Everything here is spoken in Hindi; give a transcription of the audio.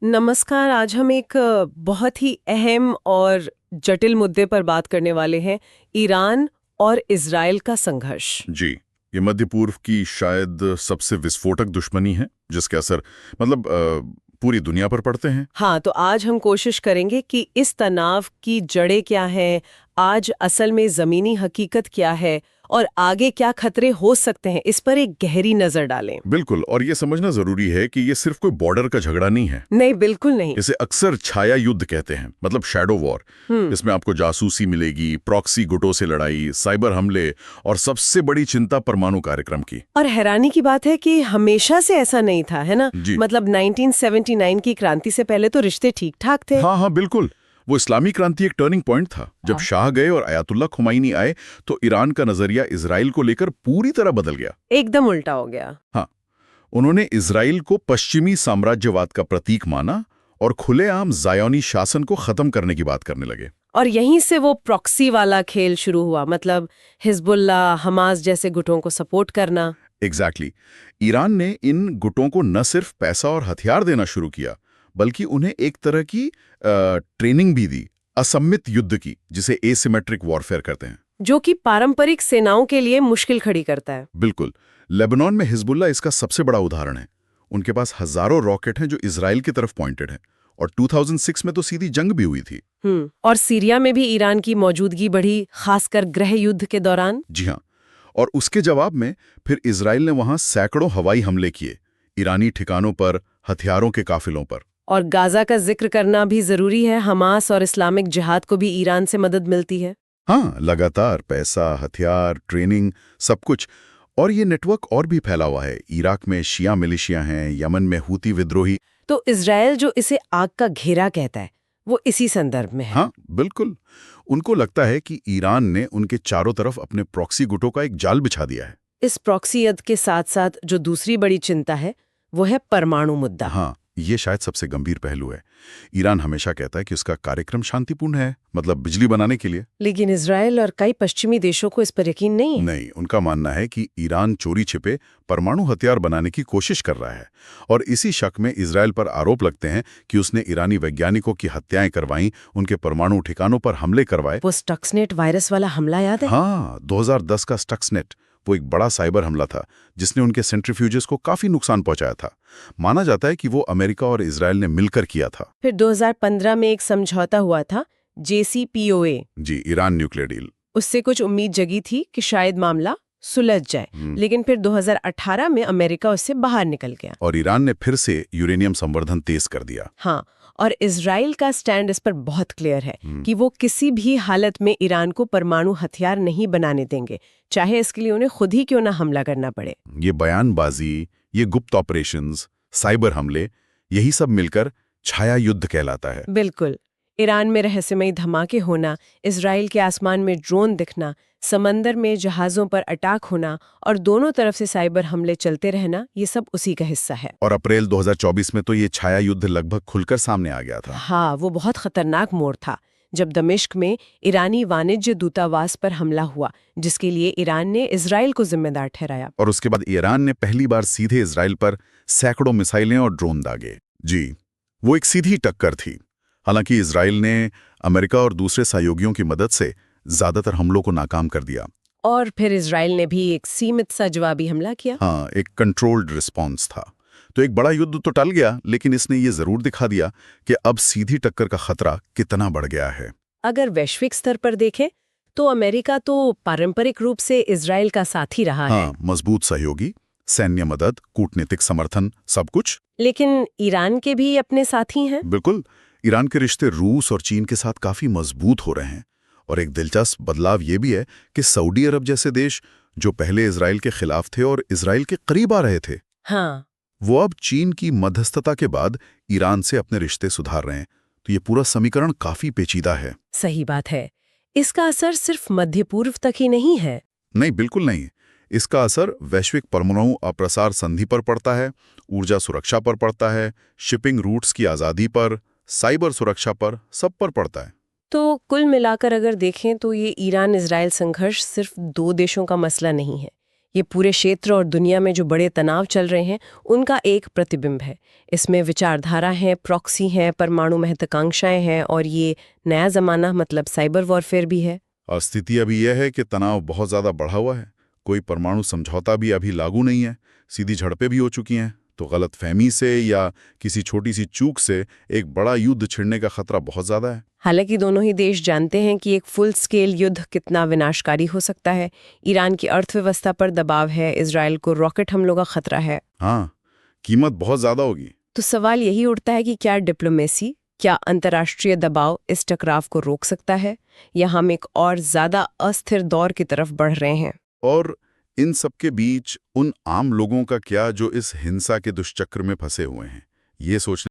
नमस्कार। आज हम एक बहुत ही अहम और जटिल मुद्दे पर बात करने वाले हैं, ईरान और इज़राइल का संघर्ष। जी। ये मध्य पूर्व की शायद सबसे विस्फोटक दुश्मनी है जिसके असर मतलब पूरी दुनिया पर पड़ते हैं। हाँ, तो आज हम कोशिश करेंगे कि इस तनाव की जड़ें क्या हैं, आज असल में ज़मीनी हकीकत क्या है और आगे क्या खतरे हो सकते हैं, इस पर एक गहरी नज़र डालें। बिल्कुल, और ये समझना जरूरी है कि ये सिर्फ कोई बॉर्डर का झगड़ा नहीं है। नहीं, बिल्कुल नहीं। इसे अक्सर छाया युद्ध कहते हैं, मतलब शैडो वॉर। इसमें आपको जासूसी मिलेगी, प्रॉक्सी गुटों से लड़ाई, साइबर हमले और सबसे बड़ी चिंता परमाणु कार्यक्रम की। और हैरानी की बात है कि हमेशा से ऐसा नहीं था, है ना? जी। मतलब 1979 की क्रांति से पहले तो रिश्ते ठीक-ठाक थे। हाँ हाँ, बिल्कुल। वो इस्लामी क्रांति एक टर्निंग पॉइंट था। जब शाह गए और अयातुल्ला खुमैनी आए तो ईरान का नजरिया इजराइल को लेकर पूरी तरह बदल गया। एकदम उल्टा हो गया। हाँ, उन्होंने इजराइल को पश्चिमी साम्राज्यवाद का प्रतीक माना और खुलेआम ज़ायोनी शासन को खत्म करने की बात करने लगे। और यहीं से वो प्रॉक्सी वाला खेल शुरू हुआ, मतलब हिजबुल्लाह, हमास जैसे गुटों को सपोर्ट करना। एग्जैक्टली। ईरान ने इन गुटों को न सिर्फ पैसा और हथियार देना शुरू किया, बल्कि उन्हें एक तरह की ट्रेनिंग भी दी, असम्मित युद्ध की, जिसे एसिमेट्रिक वॉरफेयर कहते हैं। जो कि पारंपरिक सेनाओं के लिए मुश्किल खड़ी करता है। बिल्कुल। लेबनान में हिजबुल्ला इसका सबसे बड़ा उदाहरण है। उनके पास हजारों रॉकेट हैं जो इजराइल की तरफ पॉइंटेड हैं, और 2006 में तो सीधी जंग भी हुई थी। और सीरिया में भी ईरान की मौजूदगी बढ़ी, खासकर गृह युद्ध के दौरान। जी हाँ। और उसके जवाब में फिर इजराइल ने वहां सैकड़ों हवाई हमले किए, ईरानी ठिकानों पर, हथियारों के काफिलों पर। और गाजा का जिक्र करना भी जरूरी है, हमास और इस्लामिक जिहाद को भी ईरान से मदद मिलती है। हाँ, लगातार पैसा, हथियार, ट्रेनिंग, सब कुछ। और ये नेटवर्क और भी फैला हुआ है। इराक में शिया मिलिशिया हैं, यमन में हूती विद्रोही। तो इजराइल जो इसे आग का घेरा कहता है, वो इसी संदर्भ में है। हाँ, बिल्कुल। उनको लगता है कि ईरान ने उनके चारों तरफ अपने प्रॉक्सी गुटों का एक जाल बिछा दिया है। इस प्रॉक्सी युद्ध के साथ साथ जो दूसरी बड़ी चिंता है, वो है परमाणु मुद्दा। हाँ, ये शायद सबसे गंभीर पहलू है। ईरान हमेशा कहता है कि उसका कार्यक्रम शांतिपूर्ण है, मतलब बिजली बनाने के लिए। लेकिन इजराइल और कई पश्चिमी देशों को इस पर यकीन नहीं है। नहीं, उनका मानना है कि ईरान चोरी छिपे परमाणु हथियार बनाने की कोशिश कर रहा है। और इसी शक में इजराइल पर आरोप लगते हैं कि उसने ईरानी वैज्ञानिकों की हत्याएं करवाईं, उनके परमाणु ठिकानों पर हमले करवाए। वो स्टक्सनेट वायरस वाला हमला याद है? हाँ, 2010 का स्टक्सनेट, वो एक बड़ा साइबर हमला था जिसने उनके सेंट्रीफ्यूजेस को काफी नुकसान पहुंचाया था। माना जाता है कि वो अमेरिका और इजराइल ने मिलकर किया था। फिर 2015 में एक समझौता हुआ था, JCPOA। जी, ईरान न्यूक्लियर डील। उससे कुछ उम्मीद जगी थी कि शायद मामला सुलझ जाए, लेकिन फिर 2018 में अमेरिका उससे बाहर निकल गया। और ईरान ने फिर से यूरेनियम संवर्धन तेज कर दिया। हाँ, और इजराइल का स्टैंड इस पर बहुत क्लियर है कि वो किसी भी हालत में ईरान को परमाणु हथियार नहीं बनाने देंगे, चाहे इसके लिए उन्हें खुद ही क्यों ना हमला करना पड़े। ये बयानबाजी, ये गुप्त ऑपरेशंस, साइबर हमले, यही सब मिलकर छाया युद्ध कहलाता है। बिल्कुल। ईरान में रहस्यमयी धमाके होना, इजराइल के आसमान में ड्रोन दिखना, समंदर में जहाज़ों पर अटैक होना और दोनों तरफ से साइबर हमले चलते रहना, ये सब उसी का हिस्सा है। और अप्रैल 2024 में तो ये छाया युद्ध लगभग खुलकर सामने आ गया था। हाँ, वो बहुत खतरनाक मोड़ था जब दमिश्क में ईरानी वाणिज्य दूतावास पर हमला हुआ, जिसके लिए ईरान ने इजराइल को जिम्मेदार ठहराया। और उसके बाद ईरान ने पहली बार सीधे इजराइल पर सैकड़ों मिसाइलें और ड्रोन दागे। जी, वो एक सीधी टक्कर थी। हालांकि इजराइल ने अमेरिका और दूसरे सहयोगियों की मदद से ज्यादातर हमलों को नाकाम कर दिया। और फिर इजराइल ने भी एक सीमित सा जवाबी हमला किया। हाँ, एक कंट्रोल्ड रिस्पॉन्स था। तो एक बड़ा युद्ध तो टल गया, लेकिन इसने ये जरूर दिखा दिया कि अब सीधी टक्कर का खतरा कितना बढ़ गया है। अगर वैश्विक स्तर पर देखें तो अमेरिका तो पारंपरिक रूप से इजराइल का साथी रहा है। हाँ, मजबूत सहयोगी, सैन्य मदद, कूटनीतिक समर्थन, सब कुछ। लेकिन ईरान के भी अपने साथी हैं। बिल्कुल। ईरान के रिश्ते रूस और चीन के साथ काफी मजबूत हो रहे हैं। और एक दिलचस्प बदलाव ये भी है कि सऊदी अरब जैसे देश, जो पहले इजराइल के खिलाफ थे और इजराइल के करीब आ रहे थे, हाँ, वो अब चीन की मध्यस्थता के बाद ईरान से अपने रिश्ते सुधार रहे हैं। तो ये पूरा समीकरण काफी पेचीदा है। सही बात है। इसका असर सिर्फ मध्य पूर्व तक ही नहीं है। नहीं, बिल्कुल नहीं। इसका असर वैश्विक परमाणु अप्रसार संधि पर पड़ता है, ऊर्जा सुरक्षा पर पड़ता है, शिपिंग रूट्स की आज़ादी पर, साइबर सुरक्षा पर, सब पर पड़ता है। तो कुल मिलाकर अगर देखें तो ये ईरान इजराइल संघर्ष सिर्फ दो देशों का मसला नहीं है, ये पूरे क्षेत्र और दुनिया में जो बड़े तनाव चल रहे हैं उनका एक प्रतिबिंब है। इसमें विचारधारा है, प्रॉक्सी हैं, परमाणु महत्वाकांक्षाएं हैं और ये नया ज़माना मतलब साइबर वॉरफेयर भी है। और स्थिति अभी यह है कि तनाव बहुत ज़्यादा बढ़ा हुआ है। कोई परमाणु समझौता भी अभी लागू नहीं है, सीधी झड़पें भी हो चुकी हैं। तो गलतफहमी से या किसी छोटी सी चूक से एक बड़ा युद्ध छिड़ने का खतरा बहुत ज़्यादा है। हालांकि दोनों ही देश जानते हैं कि एक फुल स्केल युद्ध कितना विनाशकारी हो सकता है। ईरान की अर्थव्यवस्था पर दबाव है, इजराइल को रॉकेट हमलों का खतरा है। हाँ, कीमत बहुत ज़्यादा होगी। तो सवाल यही उठता है कि क्या डिप्लोमेसी, क्या अंतर्राष्ट्रीय दबाव इस टकराव को रोक सकता है, या हम एक और ज्यादा अस्थिर दौर की तरफ बढ़ रहे हैं? और इन सबके बीच उन आम लोगों का क्या जो इस हिंसा के दुष्चक्र में फंसे हुए हैं, ये सोचने